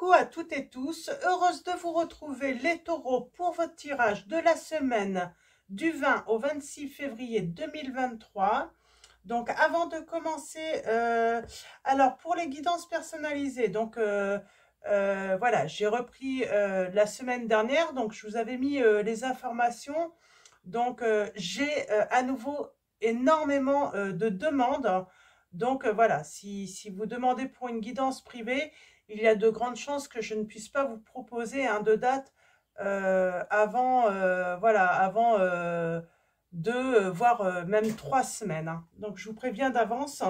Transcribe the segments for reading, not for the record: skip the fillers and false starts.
Coucou à toutes et tous, heureuse de vous retrouver les taureaux pour votre tirage de la semaine du 20 au 26 février 2023. Donc avant de commencer, alors pour les guidances personnalisées, donc voilà, j'ai repris la semaine dernière, donc je vous avais mis les informations. Donc j'ai à nouveau énormément de demandes. Donc voilà, si vous demandez pour une guidance privée, il y a de grandes chances que je ne puisse pas vous proposer de date avant, voilà, avant 2, voire même 3 semaines, hein. Donc, je vous préviens d'avance.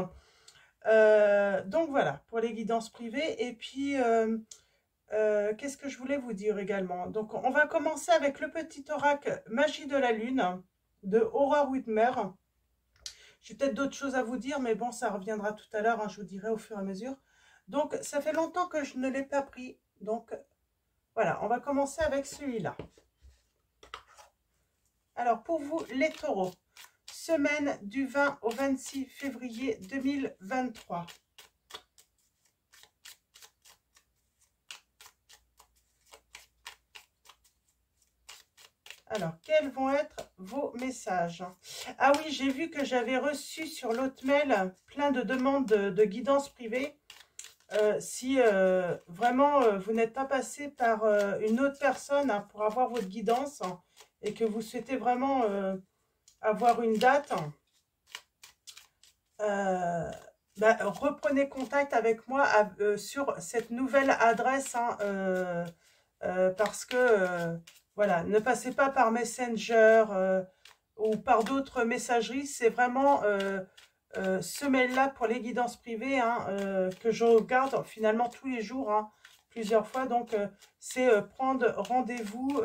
Donc, voilà, pour les guidances privées. Et puis, qu'est-ce que je voulais vous dire également? Donc, on va commencer avec le petit oracle Magie de la Lune de Aura Whitmer. J'ai peut-être d'autres choses à vous dire, mais bon, ça reviendra tout à l'heure, hein, je vous dirai au fur et à mesure. Donc, ça fait longtemps que je ne l'ai pas pris. Donc, voilà, on va commencer avec celui-là. Alors, pour vous, les taureaux, semaine du 20 au 26 février 2023. Alors, quels vont être vos messages? Ah oui, j'ai vu que j'avais reçu sur l'autre mail plein de demandes de guidance privée. Si vraiment vous n'êtes pas passé par une autre personne, hein, pour avoir votre guidance, hein, et que vous souhaitez vraiment avoir une date, reprenez contact avec moi sur cette nouvelle adresse, hein, parce que voilà, ne passez pas par Messenger ou par d'autres messageries. C'est vraiment ce mail-là pour les guidances privées, hein, que je regarde finalement tous les jours, hein, plusieurs fois. Donc, c'est prendre rendez-vous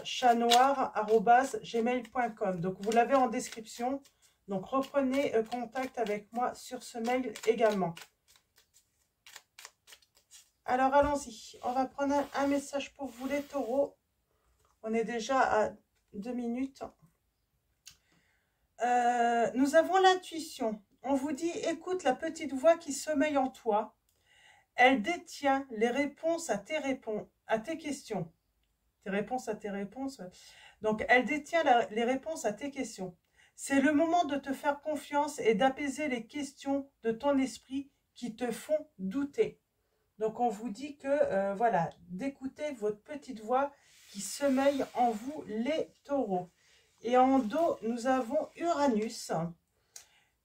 chatnoir@gmail.com. Donc, vous l'avez en description. Donc, reprenez contact avec moi sur ce mail également. Alors, allons-y. On va prendre un message pour vous, les taureaux. On est déjà à 2 minutes. Nous avons l'intuition. On vous dit, écoute la petite voix qui sommeille en toi. Elle détient les réponses à tes questions. Tes réponses à tes réponses. Donc, elle détient les réponses à tes questions. C'est le moment de te faire confiance et d'apaiser les questions de ton esprit qui te font douter. Donc, on vous dit que, voilà, d'écouter votre petite voix qui sommeille en vous, les taureaux. Et en dos, nous avons Uranus.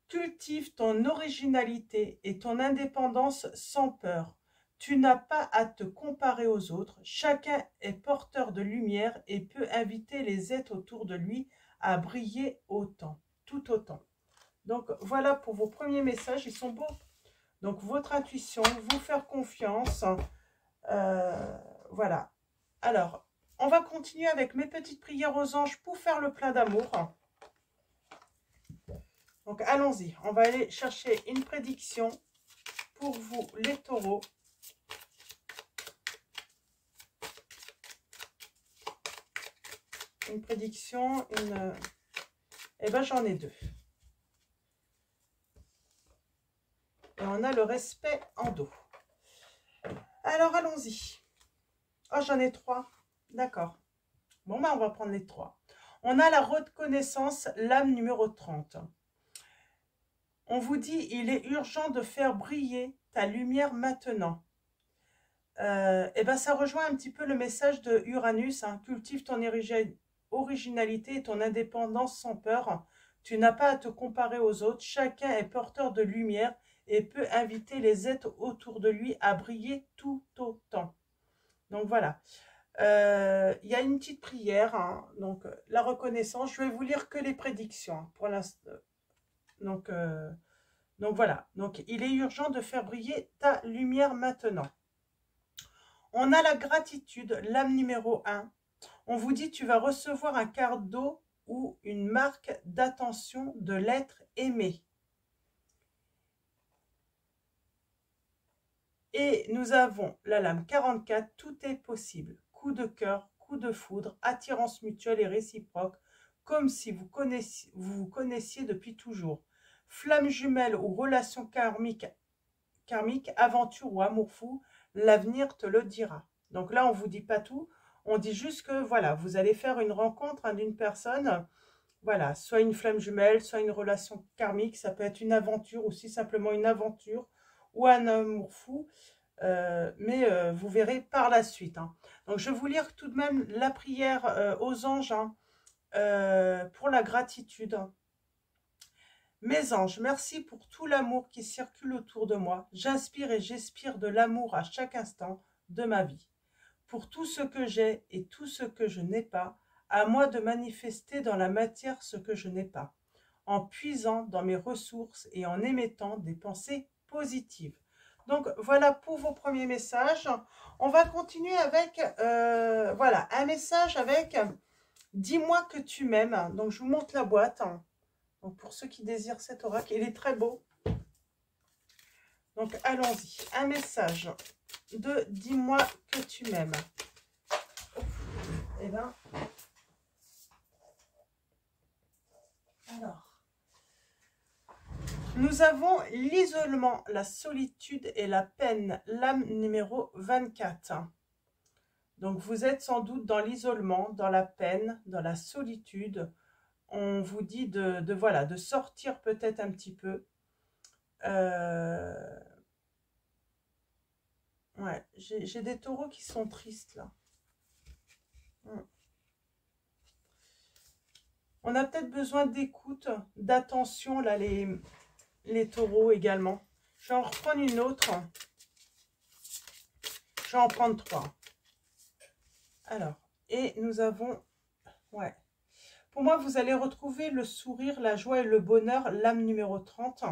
Cultive ton originalité et ton indépendance sans peur. Tu n'as pas à te comparer aux autres. Chacun est porteur de lumière et peut inviter les êtres autour de lui à briller autant, tout autant. Donc, voilà pour vos premiers messages. Ils sont beaux. Donc, votre intuition, vous faire confiance. Voilà. Alors, on va continuer avec mes petites prières aux anges pour faire le plein d'amour. Donc, allons-y. On va aller chercher une prédiction pour vous, les taureaux. Une prédiction, Eh ben, j'en ai 2. Et on a le respect en dos. Alors, allons-y. Oh, j'en ai 3. D'accord. Bon, ben, on va prendre les 3. On a la reconnaissance, l'âme numéro 30. On vous dit, il est urgent de faire briller ta lumière maintenant. Et ben, ça rejoint un petit peu le message de Uranus, hein. Cultive ton originalité et ton indépendance sans peur. Tu n'as pas à te comparer aux autres. Chacun est porteur de lumière et peut inviter les êtres autour de lui à briller tout autant. Donc voilà. Il y a une petite prière, hein. Donc la reconnaissance. Je vais vous lire que les prédictions, hein, pour l'instant. Donc voilà. Donc il est urgent de faire briller ta lumière maintenant. On a la gratitude, l'âme numéro 1. On vous dit, tu vas recevoir un cadeau ou une marque d'attention de l'être aimé. Et nous avons la lame 44, tout est possible. Coup de cœur, coup de foudre, attirance mutuelle et réciproque, comme si vous vous connaissiez depuis toujours. Flamme jumelle ou relation karmique karmique, aventure ou amour fou, l'avenir te le dira. Donc là, on ne vous dit pas tout, on dit juste que voilà, vous allez faire une rencontre d'une personne, voilà, soit une flamme jumelle, soit une relation karmique, ça peut être une aventure, aussi simplement une aventure, ou un amour fou, mais vous verrez par la suite. Hein. Donc je vais vous lire tout de même la prière aux anges hein, pour la gratitude. Mes anges, merci pour tout l'amour qui circule autour de moi. J'inspire et j'expire de l'amour à chaque instant de ma vie. Pour tout ce que j'ai et tout ce que je n'ai pas, à moi de manifester dans la matière ce que je n'ai pas, en puisant dans mes ressources et en émettant des pensées positives. Donc voilà pour vos premiers messages. On va continuer avec voilà, un message avec « Dis-moi que tu m'aimes ». Donc je vous montre la boîte. Donc pour ceux qui désirent cet oracle, il est très beau. Donc allons-y. Un message de « Dis-moi que tu m'aimes ». Et bien, alors, nous avons l'isolement, la solitude et la peine, l'âme numéro 24. Donc vous êtes sans doute dans l'isolement, dans la peine, dans la solitude. On vous dit voilà, de sortir peut-être un petit peu. Ouais, j'ai des taureaux qui sont tristes là. On a peut-être besoin d'écoute, d'attention là, les taureaux également. Je vais en reprendre une autre. Je vais en prendre 3. Alors, et nous avons... Ouais. Pour moi, vous allez retrouver le sourire, la joie et le bonheur, l'âme numéro 30.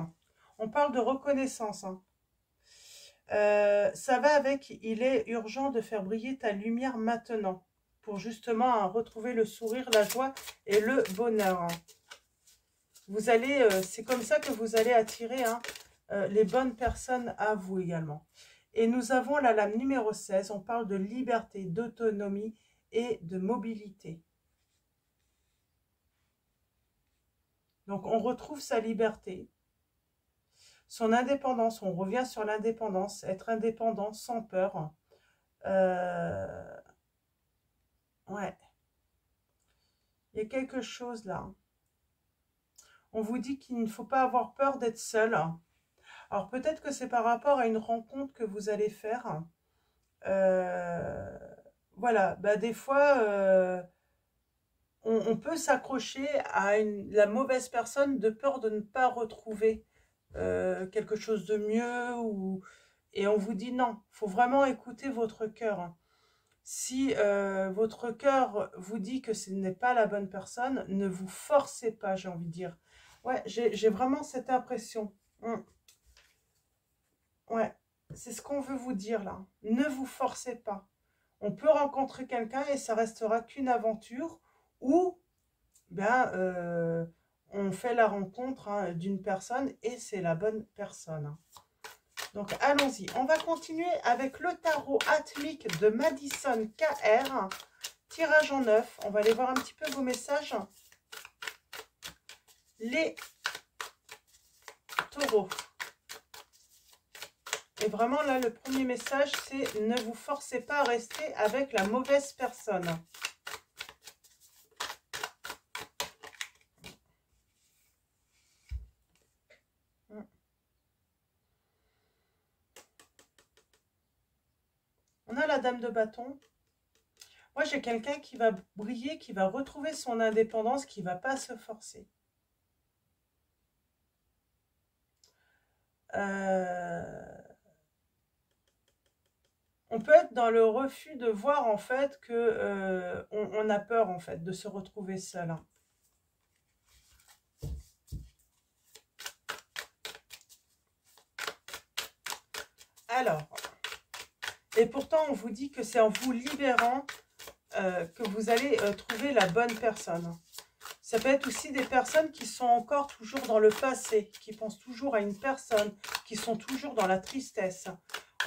On parle de reconnaissance. Hein. Ça va avec, il est urgent de faire briller ta lumière maintenant. Pour justement hein, retrouver le sourire, la joie et le bonheur. Hein. Vous allez, c'est comme ça que vous allez attirer hein, les bonnes personnes à vous également. Et nous avons la lame numéro 16, on parle de liberté, d'autonomie et de mobilité. Donc on retrouve sa liberté, son indépendance, on revient sur l'indépendance, être indépendant sans peur. Ouais. Il y a quelque chose là. On vous dit qu'il ne faut pas avoir peur d'être seul. Alors peut-être que c'est par rapport à une rencontre que vous allez faire. Voilà, bah, des fois, on peut s'accrocher à la mauvaise personne de peur de ne pas retrouver quelque chose de mieux. Et on vous dit non, il faut vraiment écouter votre cœur. Si votre cœur vous dit que ce n'est pas la bonne personne, ne vous forcez pas, j'ai envie de dire. Ouais, j'ai vraiment cette impression. Ouais, c'est ce qu'on veut vous dire là. Ne vous forcez pas. On peut rencontrer quelqu'un et ça restera qu'une aventure ou ben, on fait la rencontre hein, d'une personne et c'est la bonne personne. Hein. Donc allons-y. On va continuer avec le tarot atmique de Madison KR. Tirage en 9. On va aller voir un petit peu vos messages. Les taureaux. Et vraiment, là, le premier message, c'est ne vous forcez pas à rester avec la mauvaise personne. On a la dame de bâton. Moi, j'ai quelqu'un qui va briller, qui va retrouver son indépendance, qui ne va pas se forcer. On peut être dans le refus de voir en fait que on a peur en fait de se retrouver seul. Hein. Alors, et pourtant on vous dit que c'est en vous libérant que vous allez trouver la bonne personne. Ça peut être aussi des personnes qui sont encore toujours dans le passé, qui pensent toujours à une personne, qui sont toujours dans la tristesse.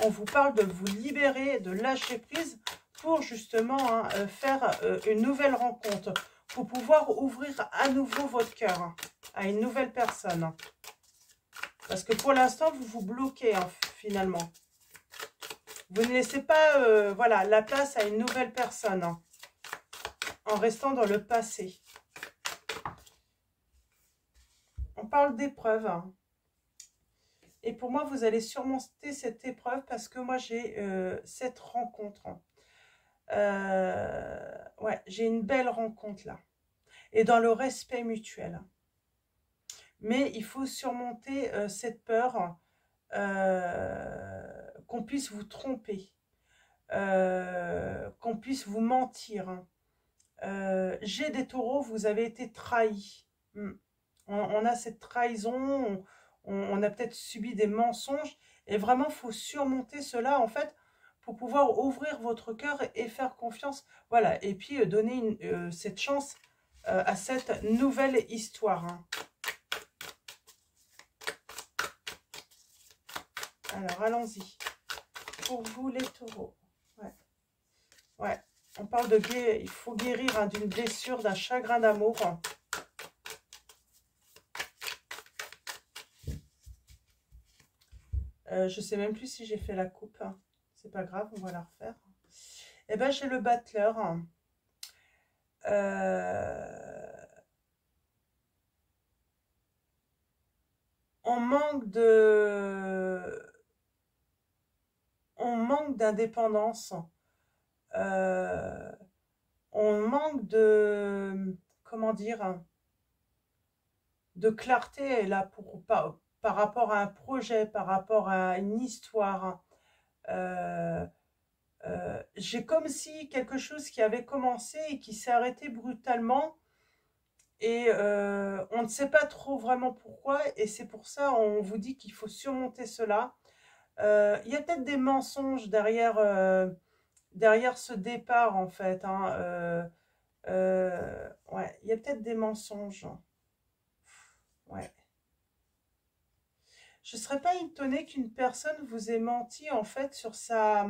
On vous parle de vous libérer, de lâcher prise pour justement hein, faire une nouvelle rencontre, pour pouvoir ouvrir à nouveau votre cœur hein, à une nouvelle personne. Parce que pour l'instant, vous vous bloquez hein, finalement. Vous ne laissez pas voilà, la place à une nouvelle personne hein, en restant dans le passé. On parle d'épreuve. Hein. Et pour moi, vous allez surmonter cette épreuve parce que moi, j'ai cette rencontre. Ouais, j'ai une belle rencontre là. Et dans le respect mutuel. Mais il faut surmonter cette peur qu'on puisse vous tromper, qu'on puisse vous mentir. J'ai des taureaux, vous avez été trahis. On a cette trahison, on a peut-être subi des mensonges. Et vraiment, il faut surmonter cela, en fait, pour pouvoir ouvrir votre cœur et faire confiance. Voilà, et puis donner cette chance à cette nouvelle histoire. Hein. Alors, allons-y. Pour vous, les taureaux. Ouais. Ouais. On parle de guérir. Il faut guérir hein, d'une blessure, d'un chagrin d'amour. Je ne sais même plus si j'ai fait la coupe. Hein. C'est pas grave, on va la refaire. Eh bien, j'ai le battleur. On manque de... On manque d'indépendance. On manque de... Comment dire? De clarté là par rapport à un projet, par rapport à une histoire. J'ai comme si quelque chose qui avait commencé et qui s'est arrêté brutalement et on ne sait pas trop vraiment pourquoi et c'est pour ça on vous dit qu'il faut surmonter cela. Il y a peut-être des mensonges derrière ce départ en fait. Hein, ouais, il y a peut-être des mensonges. Ouais. Je ne serais pas étonnée qu'une personne vous ait menti en fait sur sa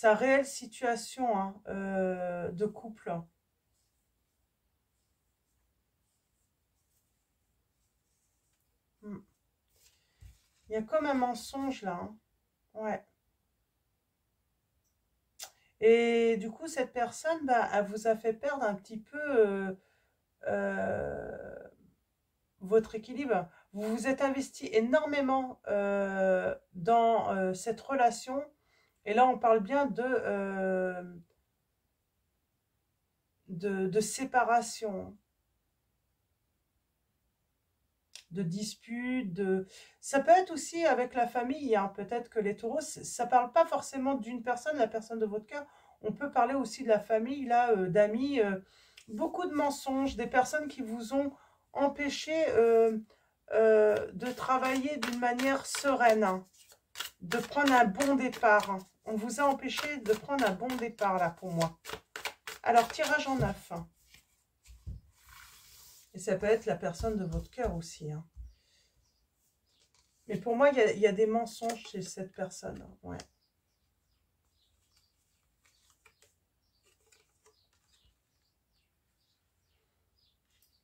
réelle situation hein, de couple. Hmm. Il y a comme un mensonge là. Hein. Ouais. Et du coup, cette personne, bah, elle vous a fait perdre un petit peu euh, votre équilibre. Vous vous êtes investi énormément dans cette relation. Et là, on parle bien de séparation, de disputes. Ça peut être aussi avec la famille. Hein. Peut-être que les taureaux, ça ne parle pas forcément d'une personne, la personne de votre cœur. On peut parler aussi de la famille, là, d'amis. Beaucoup de mensonges, des personnes qui vous ont empêché de travailler d'une manière sereine, hein, de prendre un bon départ. Hein. On vous a empêché de prendre un bon départ, là, pour moi. Alors, tirage en 9. Hein. Et ça peut être la personne de votre cœur aussi. Hein. Mais pour moi, il y a des mensonges chez cette personne. Hein. Ouais.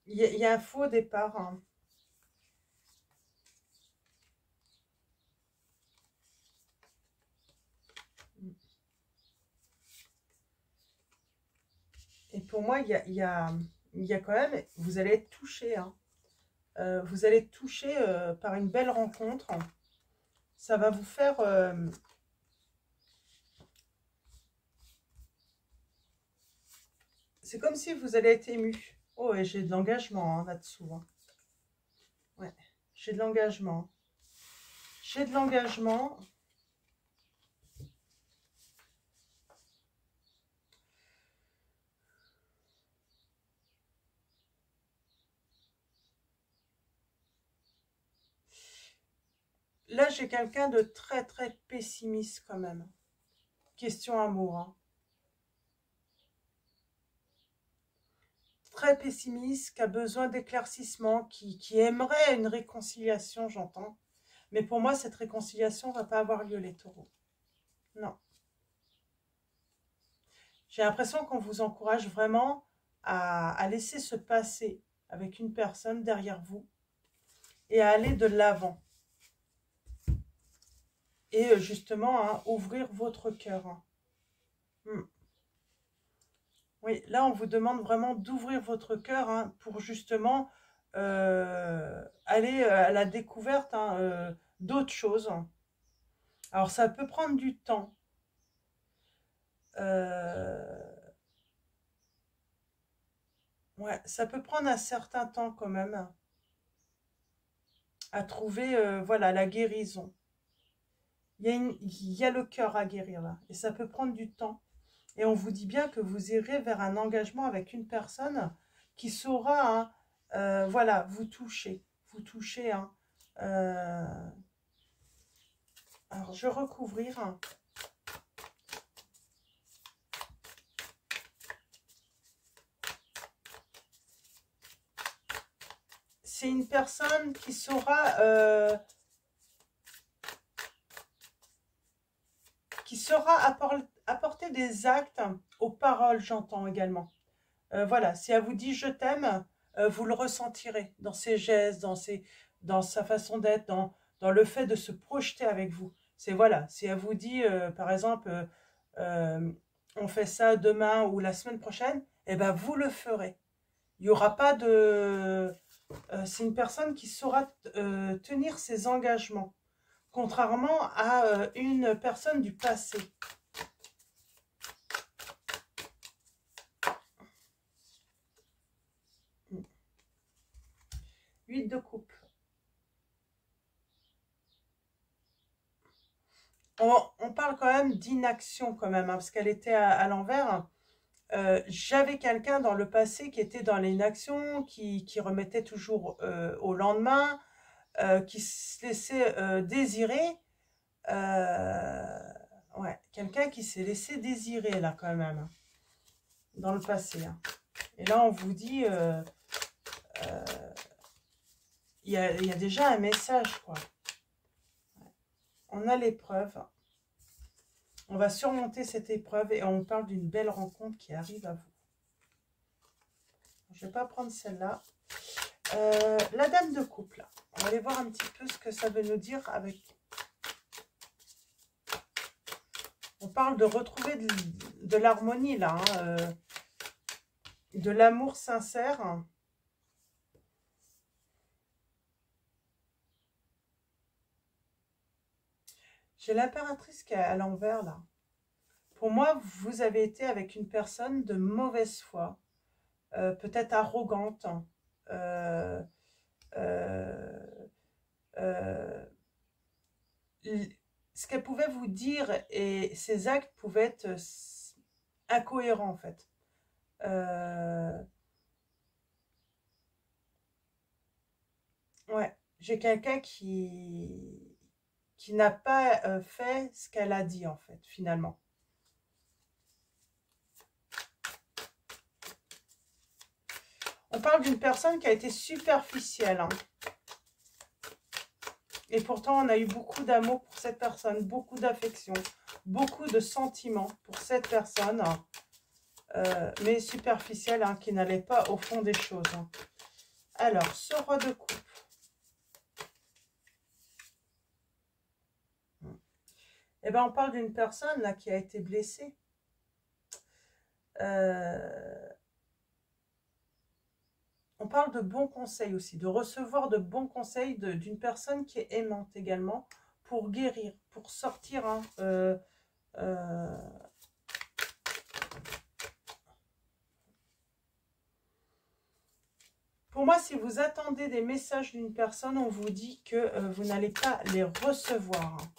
Il y a un faux départ. Hein. Et pour moi, il y a quand même... Vous allez être touché. Hein. Vous allez être touché par une belle rencontre. Ça va vous faire... c'est comme si vous allez être ému. Oh, et j'ai de l'engagement hein, là-dessous. Hein. Ouais, j'ai de l'engagement. J'ai de l'engagement. Là, j'ai quelqu'un de très, très pessimiste quand même. Question amour. Hein. Très pessimiste, qui a besoin d'éclaircissement, qui aimerait une réconciliation, j'entends. Mais pour moi, cette réconciliation ne va pas avoir lieu, les taureaux. Non. J'ai l'impression qu'on vous encourage vraiment à laisser se passer avec une personne derrière vous et à aller de l'avant. et justement, hein, ouvrir votre cœur. Hein. Oui, là, on vous demande vraiment d'ouvrir votre cœur hein, pour justement aller à la découverte hein, d'autres choses. Alors, ça peut prendre du temps. Ouais, ça peut prendre un certain temps quand même à trouver voilà, la guérison. Il y a le cœur à guérir là, et ça peut prendre du temps. Et on vous dit bien que vous irez vers un engagement avec une personne qui saura, hein, voilà, vous toucher. Vous toucher. Hein. Alors, je vais recouvrir. Hein. C'est une personne qui saura apporter des actes aux paroles, j'entends également. Voilà, si elle vous dit je t'aime, vous le ressentirez dans ses gestes, dans sa façon d'être, dans le fait de se projeter avec vous. C'est voilà, si elle vous dit par exemple on fait ça demain ou la semaine prochaine, eh ben vous le ferez. Il n'y aura pas de... c'est une personne qui saura tenir ses engagements, contrairement à une personne du passé. 8 de coupe. On parle quand même d'inaction quand même, hein, parce qu'elle était à l'envers. J'avais quelqu'un dans le passé qui était dans l'inaction, qui remettait toujours au lendemain, qui se laissait désirer. Ouais, quelqu'un qui s'est laissé désirer là quand même, hein, dans le passé. Hein. Et là, on vous dit, il y a déjà un message, quoi. On a l'épreuve. On va surmonter cette épreuve et on parle d'une belle rencontre qui arrive à vous. Je ne vais pas prendre celle-là. La dame de couple. On va aller voir un petit peu ce que ça veut nous dire avec... On parle de retrouver de l'harmonie là. Hein, de l'amour sincère. J'ai l'impératrice qui est à l'envers là. Pour moi, vous avez été avec une personne de mauvaise foi. Peut-être arrogante. Euh, euh, ce qu'elle pouvait vous dire et ses actes pouvaient être incohérents en fait. Ouais, j'ai quelqu'un qui n'a pas fait ce qu'elle a dit en fait finalement. On parle d'une personne qui a été superficielle. Hein. Et pourtant, on a eu beaucoup d'amour pour cette personne, beaucoup d'affection, beaucoup de sentiments pour cette personne, mais superficielle, hein, qui n'allait pas au fond des choses. Hein. Alors, ce roi de coupe. Eh bien, on parle d'une personne là qui a été blessée. On parle de bons conseils aussi, de recevoir de bons conseils d'une personne qui est aimante également, pour guérir, pour sortir. Hein, Pour moi, si vous attendez des messages d'une personne, on vous dit que vous n'allez pas les recevoir. Hein.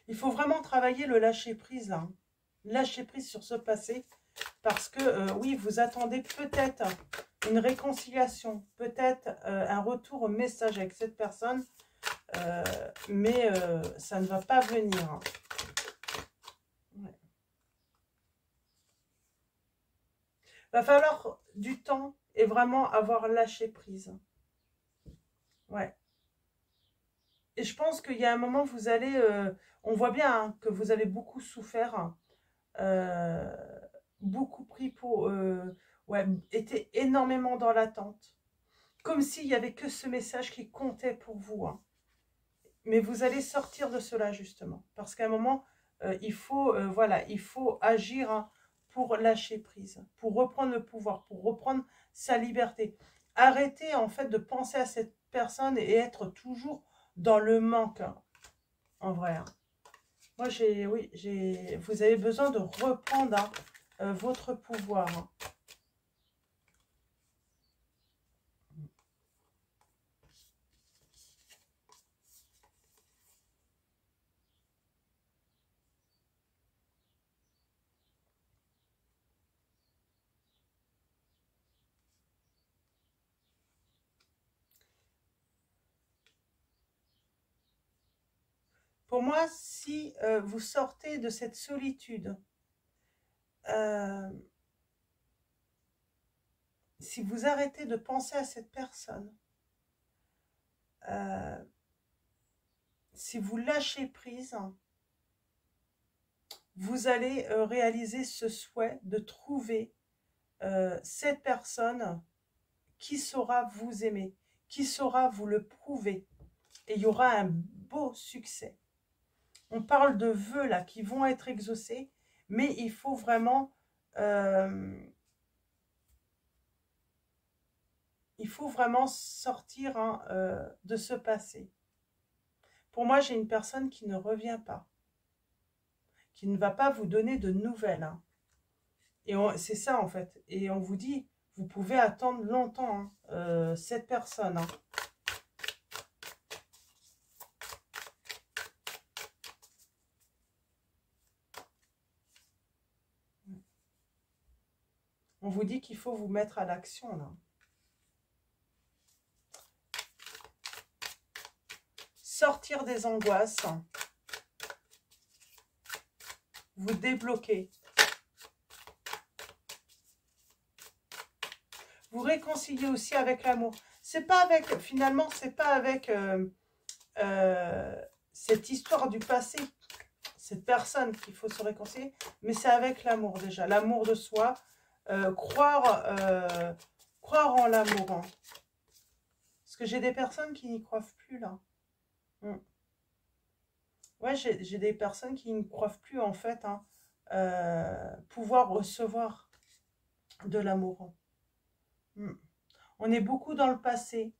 Il faut vraiment travailler le lâcher-prise là. Hein. Lâcher prise sur ce passé. Parce que, oui, vous attendez peut-être une réconciliation. Peut-être un retour au message avec cette personne. Mais ça ne va pas venir. Hein. Ouais. Va falloir du temps et vraiment avoir lâché prise. Ouais. Et je pense qu'il y a un moment, vous allez... on voit bien hein, que vous avez beaucoup souffert. Beaucoup pris pour... ouais, été énormément dans l'attente. comme s'il n'y avait que ce message qui comptait pour vous. Hein. Mais vous allez sortir de cela, justement. Parce qu'à un moment, voilà, il faut agir hein, pour lâcher prise, pour reprendre le pouvoir, pour reprendre sa liberté. Arrêtez, en fait, de penser à cette personne et être toujours dans le manque, hein, en vrai. Hein. Moi, vous avez besoin de reprendre hein, votre pouvoir. Hein. Pour moi, si vous sortez de cette solitude, si vous arrêtez de penser à cette personne, si vous lâchez prise, vous allez réaliser ce souhait de trouver cette personne qui saura vous aimer, qui saura vous le prouver. Et il y aura un beau succès. On parle de vœux là qui vont être exaucés, mais il faut vraiment sortir hein, de ce passé. Pour moi, j'ai une personne qui ne revient pas, qui ne va pas vous donner de nouvelles. Hein. Et c'est ça en fait. Et on vous dit, vous pouvez attendre longtemps hein, cette personne. Hein. On vous dit qu'il faut vous mettre à l'action là. Sortir des angoisses. Vous débloquer. Vous réconcilier aussi avec l'amour. C'est pas avec, finalement, c'est pas avec cette histoire du passé, cette personne qu'il faut se réconcilier, mais c'est avec l'amour déjà, l'amour de soi, croire en l'amour. Hein. Parce que j'ai des personnes qui n'y croient plus là. Ouais, j'ai des personnes qui ne croient plus en fait hein, pouvoir recevoir de l'amour. On est beaucoup dans le passé.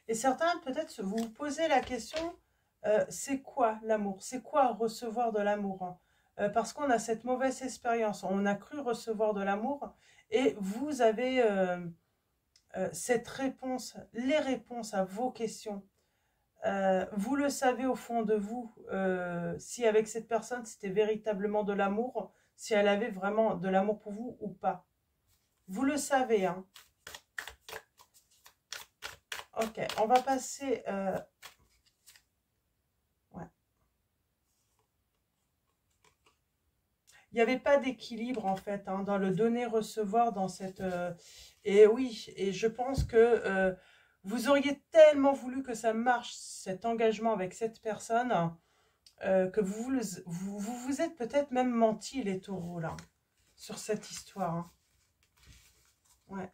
Et certains, peut-être, vous vous posez la question, c'est quoi l'amour? C'est quoi recevoir de l'amour hein? Parce qu'on a cette mauvaise expérience. On a cru recevoir de l'amour et vous avez cette réponse, les réponses à vos questions. Vous le savez au fond de vous, si avec cette personne, c'était véritablement de l'amour, si elle avait vraiment de l'amour pour vous ou pas. Vous le savez, hein. Ok, on va passer... ouais. Il n'y avait pas d'équilibre, en fait, hein, dans le donner-recevoir, dans cette... et oui, et je pense que vous auriez tellement voulu que ça marche, cet engagement avec cette personne, que vous êtes peut-être même menti, les taureaux, là, sur cette histoire. Hein. Ouais.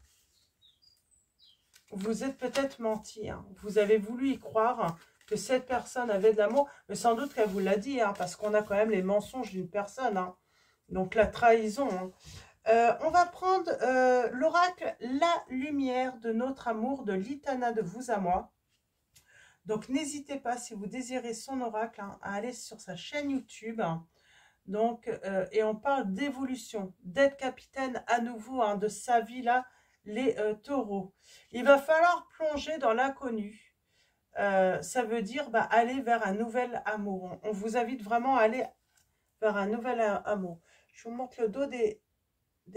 Vous êtes peut-être menti. Hein. Vous avez voulu y croire que cette personne avait de l'amour, mais sans doute qu'elle vous l'a dit, hein, parce qu'on a quand même les mensonges d'une personne. Hein. Donc la trahison. Hein. On va prendre l'oracle La Lumière de notre amour de l'Itana de vous à moi. Donc n'hésitez pas, si vous désirez son oracle, hein, à aller sur sa chaîne YouTube. Donc, et on parle d'évolution, d'être capitaine à nouveau hein, de sa vie là, les taureaux. Il va falloir plonger dans l'inconnu. Ça veut dire bah, aller vers un nouvel amour. On vous invite vraiment à aller vers un nouvel amour. Je vous montre le dos des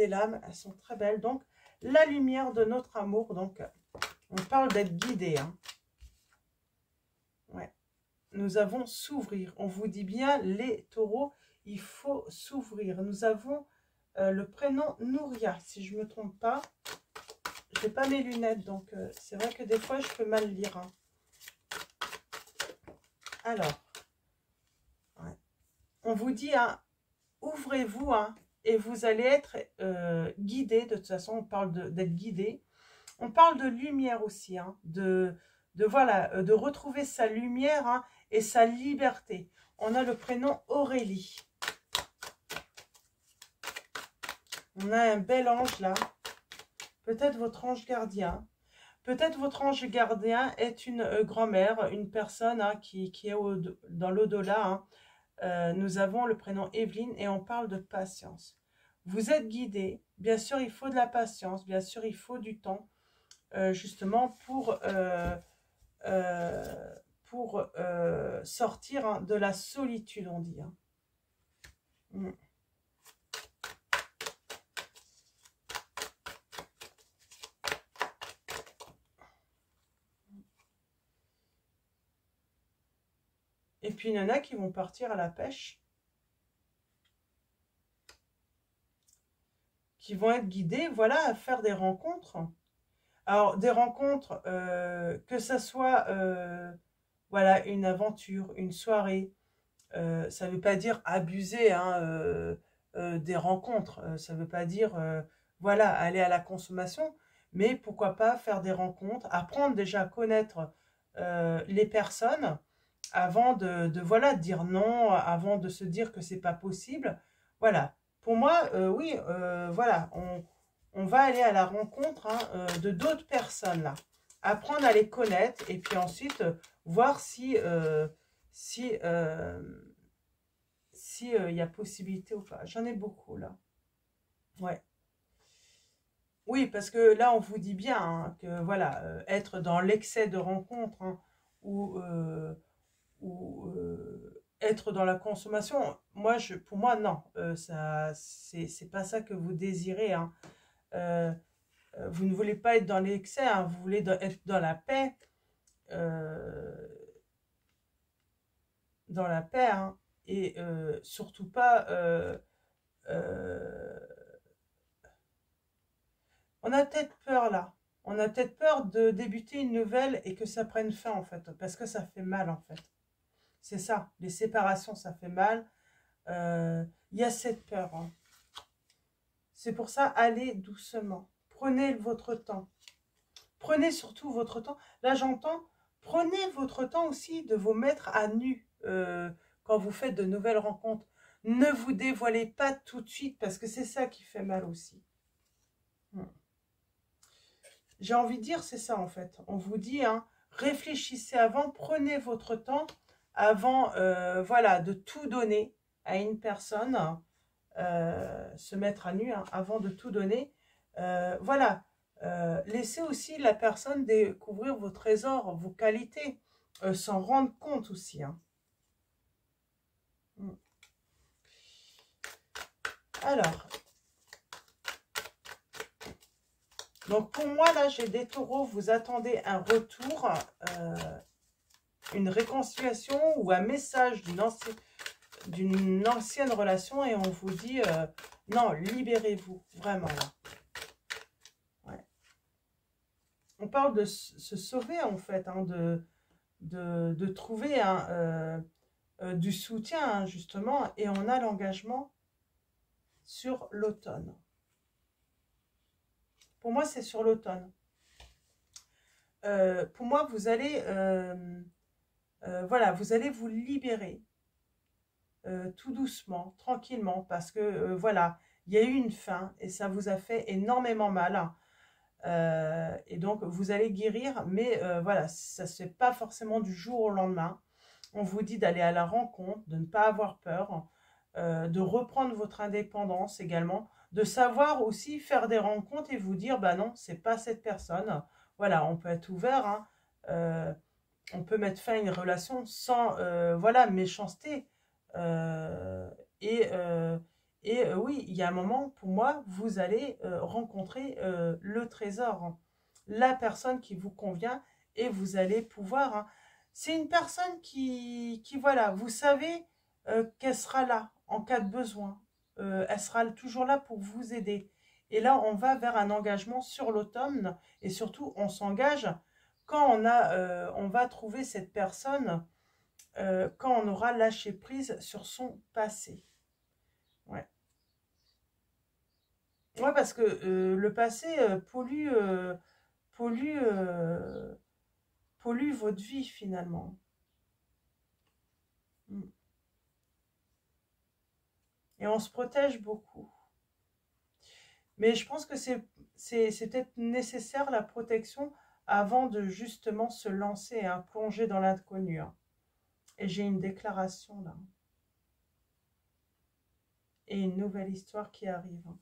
lames, elles sont très belles. Donc, la lumière de notre amour. Donc, on parle d'être guidé. Hein. Ouais. Nous avons s'ouvrir. On vous dit bien, les taureaux, il faut s'ouvrir. Nous avons le prénom Nouria, si je ne me trompe pas. Je n'ai pas mes lunettes, donc c'est vrai que des fois, je peux mal lire. Hein. Alors, ouais. On vous dit, hein, ouvrez-vous, hein, et vous allez être guidé. De toute façon, on parle d'être guidé. On parle de lumière aussi, hein, voilà, de retrouver sa lumière, hein, et sa liberté. On a le prénom Aurélie. On a un bel ange là. Peut-être votre ange gardien. Peut-être votre ange gardien est une grand-mère, une personne, hein, qui est dans l'au-delà. Hein. Nous avons le prénom Evelyne et on parle de patience. Vous êtes guidé. Bien sûr, il faut de la patience. Bien sûr, il faut du temps, justement, pour sortir, hein, de la solitude, on dit. Hein. Mm. Et puis, il y en a qui vont partir à la pêche, qui vont être guidés, voilà, à faire des rencontres. Alors, des rencontres, que ça soit, voilà, une aventure, une soirée. Ça ne veut pas dire abuser, hein, des rencontres. Ça ne veut pas dire, voilà, aller à la consommation. Mais pourquoi pas faire des rencontres, apprendre déjà à connaître les personnes avant voilà, dire non, avant de se dire que c'est pas possible. Voilà. Pour moi, oui, voilà, on va aller à la rencontre, hein, de d'autres personnes là. Apprendre à les connaître et puis ensuite voir si il y a possibilité ou pas. J'en ai beaucoup là. Ouais. Oui, parce que là, on vous dit bien, hein, que voilà, être dans l'excès de rencontres, hein, ou, être dans la consommation, pour moi, non. Ça, c'est pas ça que vous désirez. Hein. Euh, vous ne voulez pas être dans l'excès, hein, vous voulez être euh, dans la paix, hein, et surtout pas. Euh, on a peut-être peur là. On a peut-être peur de débuter une nouvelle et que ça prenne fin en fait, parce que ça fait mal en fait. C'est ça, les séparations, ça fait mal. Il y a cette peur. Hein. C'est pour ça, allez doucement. Prenez votre temps. Prenez surtout votre temps. Là, j'entends, prenez votre temps aussi de vous mettre à nu quand vous faites de nouvelles rencontres. Ne vous dévoilez pas tout de suite parce que c'est ça qui fait mal aussi. J'ai envie de dire, c'est ça en fait. On vous dit, hein, réfléchissez avant, prenez votre temps avant, voilà, de tout donner à une personne, se mettre à nu, hein, avant de tout donner. Voilà, laissez aussi la personne découvrir vos trésors, vos qualités, s'en rendre compte aussi. Hein. Alors, donc pour moi, là, j'ai des taureaux, vous attendez un retour, une réconciliation ou un message d'une ancienne relation et on vous dit, non, libérez-vous, vraiment. Là. Ouais. On parle de se sauver, en fait, hein, de trouver du soutien, hein, justement, et on a l'engagement sur l'automne. Pour moi, c'est sur l'automne. Pour moi, vous allez, voilà, vous allez vous libérer tout doucement, tranquillement, parce que, voilà, il y a eu une fin et ça vous a fait énormément mal. Et donc, vous allez guérir, mais voilà, ça ne se fait pas forcément du jour au lendemain. On vous dit d'aller à la rencontre, de ne pas avoir peur, de reprendre votre indépendance également, de savoir aussi faire des rencontres et vous dire, bah non, c'est pas cette personne. Voilà, on peut être ouvert, hein, on peut mettre fin à une relation sans, voilà, méchanceté. Et oui, il y a un moment, pour moi, vous allez rencontrer le trésor, hein, la personne qui vous convient et vous allez pouvoir... Hein, c'est une personne voilà, vous savez qu'elle sera là en cas de besoin. Elle sera toujours là pour vous aider. Et là, on va vers un engagement sur l'automne et surtout, on s'engage quand on va trouver cette personne quand on aura lâché prise sur son passé. Ouais. Ouais, parce que le passé pollue, pollue votre vie finalement. Mm. Et on se protège beaucoup. Mais je pense que c'est peut-être nécessaire la protection avant de justement se lancer, hein, plonger dans l'inconnu. Hein. Et j'ai une déclaration là. Et une nouvelle histoire qui arrive. Hein.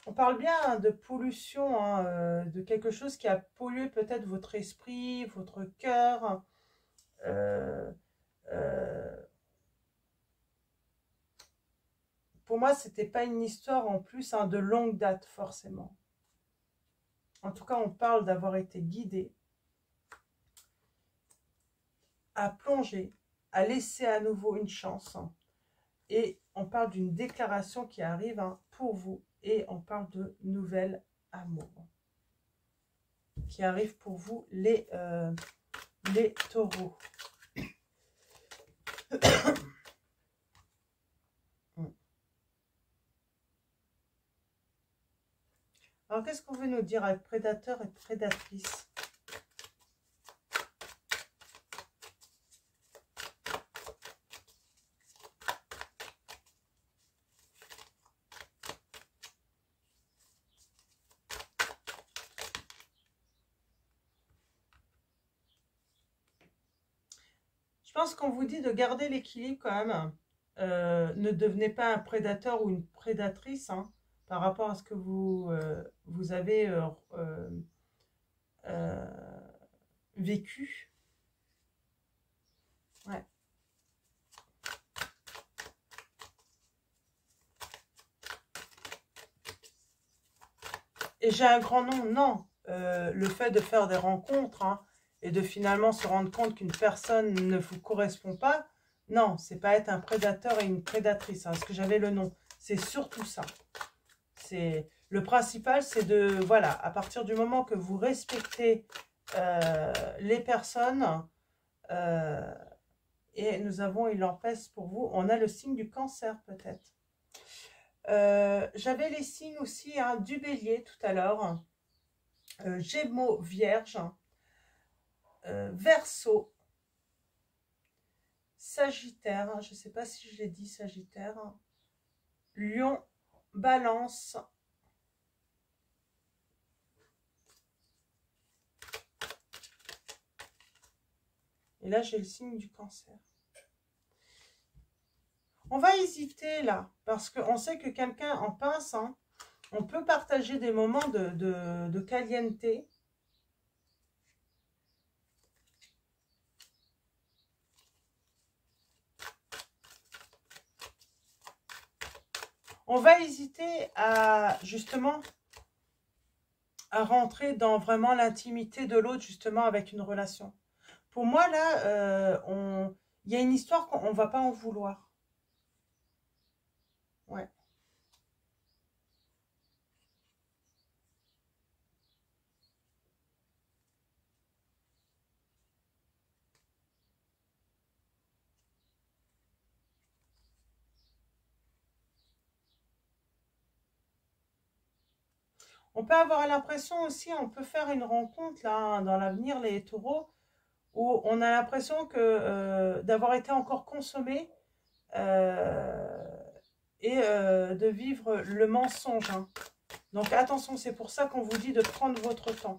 On parle bien hein, de pollution, hein, de quelque chose qui a pollué peut-être votre esprit, votre cœur. Euh, euh, pour moi, c'était pas une histoire en plus hein, de longue date forcément. En tout cas, on parle d'avoir été guidé à plonger, à laisser à nouveau une chance. Hein. Et on parle d'une déclaration qui arrive hein, pour vous. Et on parle de nouvel amour qui arrive pour vous, les taureaux. Alors, qu'est-ce qu'on veut nous dire avec prédateur et prédatrice? Je pense qu'on vous dit de garder l'équilibre quand même. Ne devenez pas un prédateur ou une prédatrice hein, par rapport à ce que vous avez euh, vécu. Ouais. Et j'ai un grand nom, non. Le fait de faire des rencontres hein, et de finalement se rendre compte qu'une personne ne vous correspond pas, non, c'est pas être un prédateur et une prédatrice. Hein, parce que j'avais le nom. C'est surtout ça. Le principal, c'est de, voilà, à partir du moment que vous respectez les personnes, et nous avons une empêche pour vous, on a le signe du cancer peut-être. J'avais les signes aussi hein, du bélier tout à l'heure, Gémeaux, Vierge, Verseau, Sagittaire, je ne sais pas si je l'ai dit Sagittaire, Lion, Balance, et là j'ai le signe du cancer. On va hésiter là, parce qu'on sait que quelqu'un en pince, hein, on peut partager des moments de caliente. On va hésiter à justement à rentrer dans vraiment l'intimité de l'autre justement avec une relation. Pour moi là, il y a une histoire qu'on ne va pas en vouloir. Ouais. On peut avoir l'impression aussi, on peut faire une rencontre là hein, dans l'avenir les taureaux où on a l'impression que d'avoir été encore consommé euh, et de vivre le mensonge. Hein. Donc attention, c'est pour ça qu'on vous dit de prendre votre temps.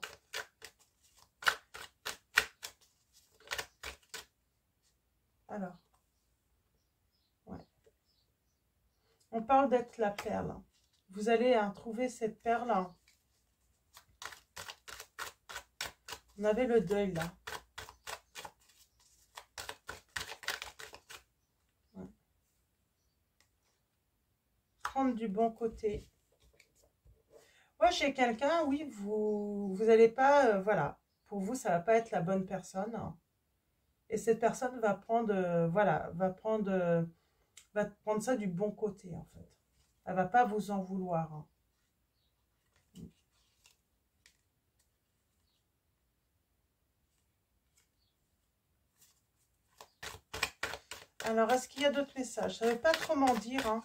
Alors, ouais. On parle d'être la perle. Vous allez hein, trouver cette perle. Hein. On avait le deuil là. Ouais. Prendre du bon côté. Moi, chez quelqu'un, oui, vous n'allez pas, voilà, pour vous, ça va pas être la bonne personne. Hein. Et cette personne va prendre, voilà, va prendre ça du bon côté, en fait. Elle va pas vous en vouloir. Hein. Alors, est-ce qu'il y a d'autres messages? Je ne savais pas trop m'en dire. Hein.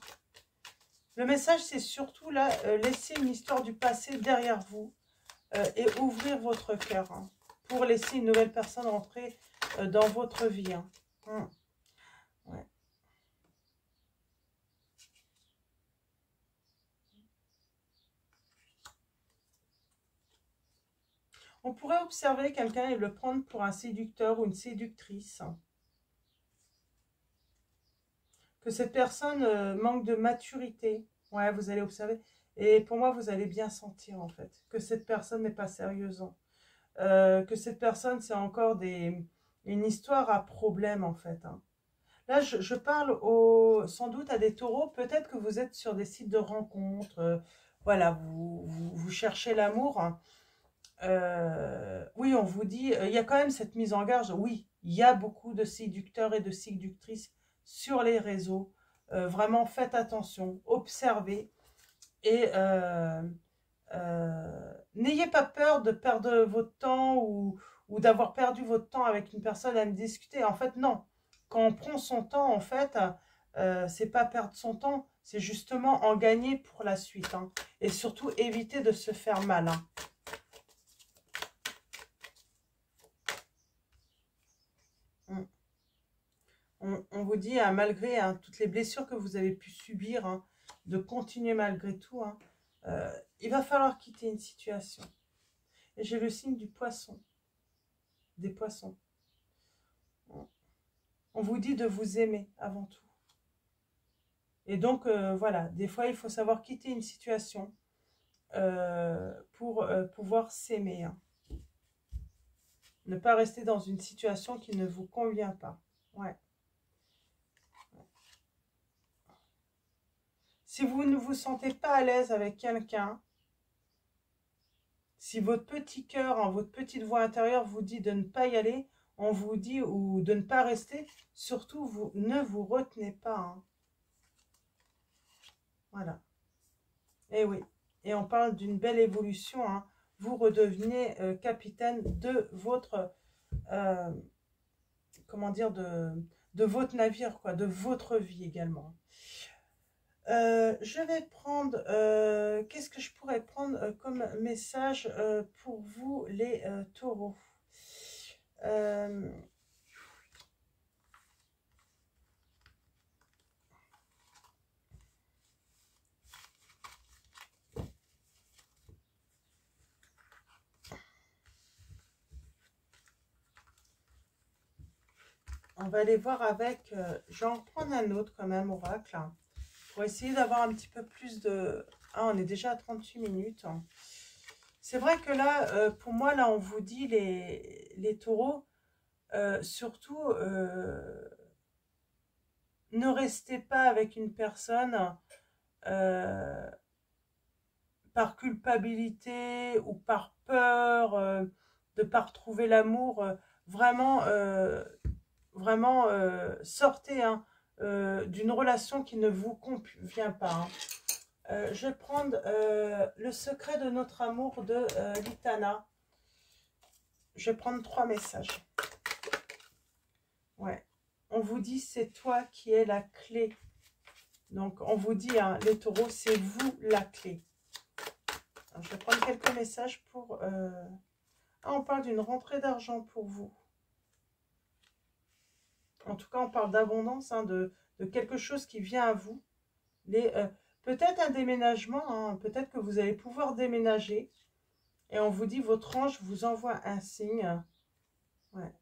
Le message, c'est surtout là, laisser une histoire du passé derrière vous et ouvrir votre cœur hein, pour laisser une nouvelle personne rentrer dans votre vie. Hein. Ouais. On pourrait observer quelqu'un et le prendre pour un séducteur ou une séductrice. Que cette personne manque de maturité. Ouais, vous allez observer. Et pour moi, vous allez bien sentir, en fait, que cette personne n'est pas sérieuse. Hein. Que cette personne, c'est encore une histoire à problème, en fait. Hein. Là, je parle sans doute à des taureaux. Peut-être que vous êtes sur des sites de rencontres. Voilà, vous cherchez l'amour. Hein. Oui, on vous dit, il y a quand même cette mise en garde. Oui, il y a beaucoup de séducteurs et de séductrices sur les réseaux. Vraiment, faites attention, observez et n'ayez pas peur de perdre votre temps ou d'avoir perdu votre temps avec une personne à me discuter. En fait, non. Quand on prend son temps, en fait, c'est pas perdre son temps, c'est justement en gagner pour la suite. Hein. Et surtout, éviter de se faire mal. Hein. On vous dit, hein, malgré hein, toutes les blessures que vous avez pu subir, hein, de continuer malgré tout. Hein, il va falloir quitter une situation. Et j'ai le signe du poisson, des poissons. On vous dit de vous aimer avant tout. Et donc, voilà, des fois, il faut savoir quitter une situation pour pouvoir s'aimer. Hein. Ne pas rester dans une situation qui ne vous convient pas. Ouais. Si vous ne vous sentez pas à l'aise avec quelqu'un, si votre petit cœur, hein, votre petite voix intérieure vous dit de ne pas y aller, on vous dit ou de ne pas rester, surtout vous ne vous retenez pas. Hein. Voilà. Et oui. Et on parle d'une belle évolution. Hein. Vous redevenez capitaine de votre, comment dire, de votre navire, quoi, de votre vie également. Je vais prendre, qu'est-ce que je pourrais prendre comme message pour vous les taureaux. On va aller voir avec, je vais en prendre un autre quand même, oracle, hein, pour essayer d'avoir un petit peu plus de... Ah, on est déjà à 38 minutes. Hein. C'est vrai que là, pour moi, là, on vous dit, les taureaux, surtout, ne restez pas avec une personne par culpabilité ou par peur de ne pas retrouver l'amour. Vraiment, vraiment sortez hein, d'une relation qui ne vous convient pas. Hein. Je vais prendre le secret de notre amour de Litana. Je vais prendre 3 messages. Ouais. On vous dit, c'est toi qui es la clé. Donc, on vous dit, hein, les taureaux, c'est vous la clé. Alors, je vais prendre quelques messages pour... Ah, on parle d'une rentrée d'argent pour vous. En tout cas, on parle d'abondance, hein, de quelque chose qui vient à vous. Peut-être un déménagement, hein, peut-être que vous allez pouvoir déménager. Et on vous dit, votre ange vous envoie un signe. Ouais.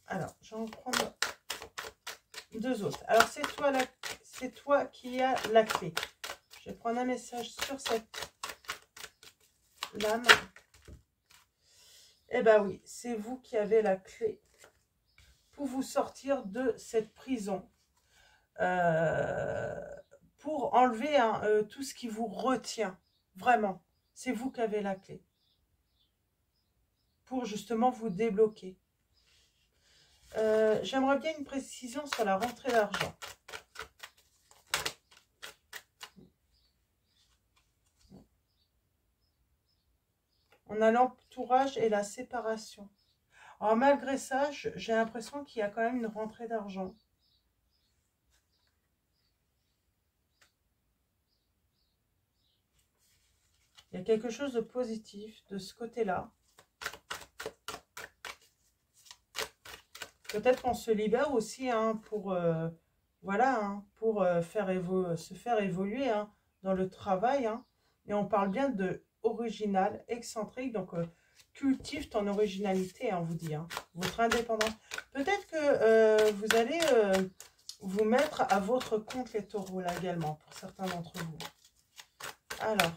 Alors, je vais en prendre 2 autres. Alors, c'est toi qui as la clé. Je vais prendre un message sur cette lame. Eh bien oui, c'est vous qui avez la clé pour vous sortir de cette prison. Pour enlever hein, tout ce qui vous retient. Vraiment, c'est vous qui avez la clé. Pour justement vous débloquer. J'aimerais bien une précision sur la rentrée d'argent. On a l'entourage et la séparation. Alors malgré ça, j'ai l'impression qu'il y a quand même une rentrée d'argent. Il y a quelque chose de positif de ce côté-là. Peut-être qu'on se libère aussi hein, pour, voilà, hein, pour se faire évoluer hein, dans le travail. Hein. Et on parle bien de original, excentrique. Donc, cultive ton originalité, hein, on vous dit. Hein, votre indépendance. Peut-être que vous allez vous mettre à votre compte les taureaux, là, également, pour certains d'entre vous. Alors...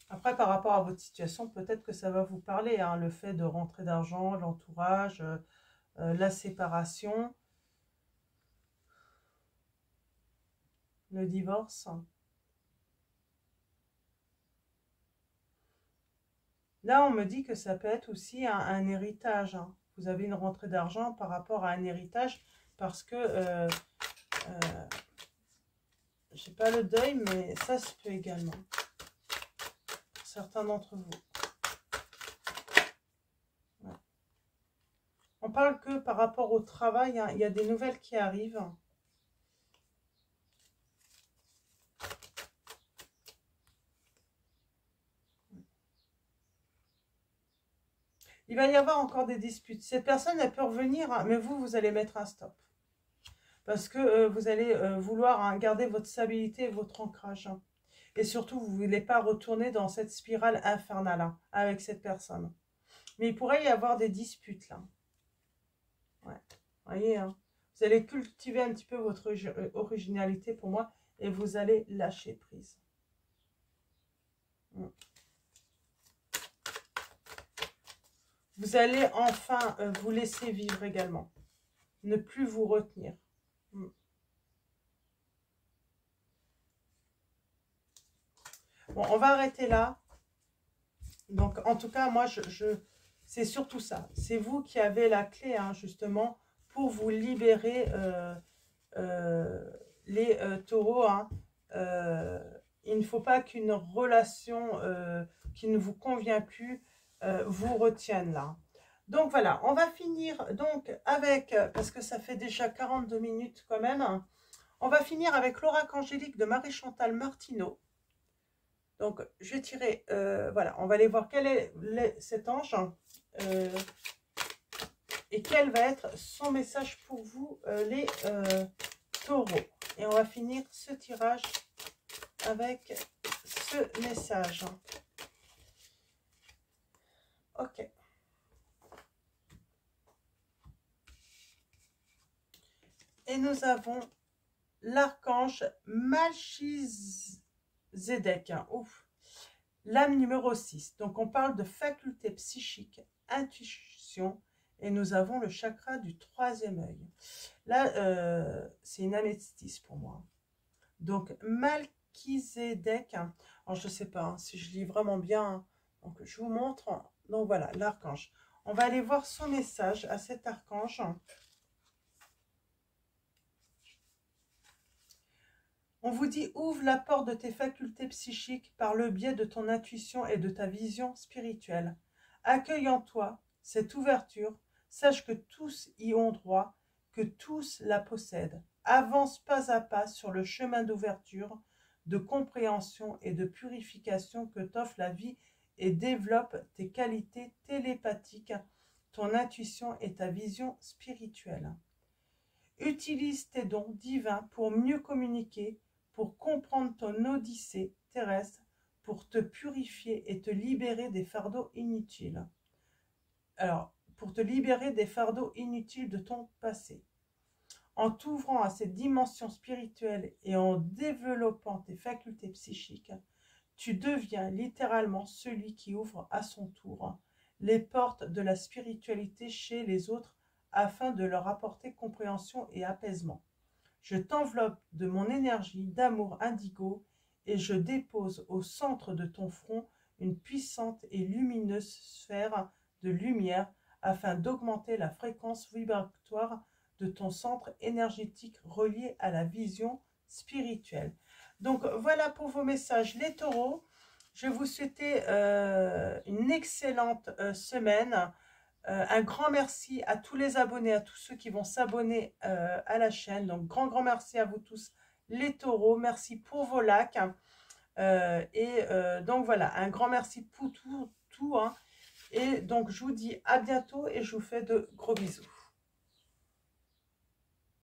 Après, par rapport à votre situation, peut-être que ça va vous parler, hein, le fait de rentrer d'argent, l'entourage, la séparation, le divorce. Là, on me dit que ça peut être aussi un héritage. Hein. Vous avez une rentrée d'argent par rapport à un héritage parce que, je sais pas le deuil, mais ça se peut également. Pour certains d'entre vous. Ouais. On parle que par rapport au travail, hein, il y a des nouvelles qui arrivent. Il va y avoir encore des disputes. Cette personne, elle peut revenir, hein, mais vous allez mettre un stop. Parce que vous allez vouloir hein, garder votre stabilité et votre ancrage. Hein. Et surtout, vous ne voulez pas retourner dans cette spirale infernale hein, avec cette personne. Mais il pourrait y avoir des disputes là. Ouais. Vous voyez, hein. Vous allez cultiver un petit peu votre originalité pour moi et vous allez lâcher prise. Vous allez enfin vous laisser vivre également. Ne plus vous retenir. Bon, on va arrêter là. Donc, en tout cas, moi, c'est surtout ça. C'est vous qui avez la clé, hein, justement, pour vous libérer les taureaux. Hein. Il ne faut pas qu'une relation qui ne vous convient plus vous retienne là. Donc, voilà, on va finir donc avec, parce que ça fait déjà 42 minutes quand même, hein, on va finir avec l'oracle angélique de Marie-Chantal Martineau. Donc, je vais tirer, voilà, on va aller voir quel est cet ange et quel va être son message pour vous, les taureaux. Et on va finir ce tirage avec ce message. Ok. Et nous avons l'archange Melchizedek. Ouf. L'âme numéro 6. Donc, on parle de faculté psychique, intuition, et nous avons le chakra du troisième œil. Là, c'est une améthyste pour moi. Donc, Melchizedek. Alors, je ne sais pas hein, si je lis vraiment bien. Hein, donc, je vous montre. Donc, voilà, l'archange. On va aller voir son message à cet archange. On vous dit, ouvre la porte de tes facultés psychiques par le biais de ton intuition et de ta vision spirituelle. Accueille en toi cette ouverture, sache que tous y ont droit, que tous la possèdent. Avance pas à pas sur le chemin d'ouverture, de compréhension et de purification que t'offre la vie et développe tes qualités télépathiques, ton intuition et ta vision spirituelle. Utilise tes dons divins pour mieux communiquer, pour comprendre ton odyssée terrestre, pour te purifier et te libérer des fardeaux inutiles. Alors, pour te libérer des fardeaux inutiles de ton passé. En t'ouvrant à cette dimension spirituelle et en développant tes facultés psychiques, tu deviens littéralement celui qui ouvre à son tour les portes de la spiritualité chez les autres afin de leur apporter compréhension et apaisement. Je t'enveloppe de mon énergie d'amour indigo et je dépose au centre de ton front une puissante et lumineuse sphère de lumière afin d'augmenter la fréquence vibratoire de ton centre énergétique relié à la vision spirituelle. Donc voilà pour vos messages les taureaux. Je vais vous souhaiter une excellente semaine. Un grand merci à tous les abonnés, à tous ceux qui vont s'abonner à la chaîne. Donc, grand merci à vous tous les taureaux. Merci pour vos likes. Donc voilà, un grand merci pour tout. Hein. Et donc je vous dis à bientôt et je vous fais de gros bisous.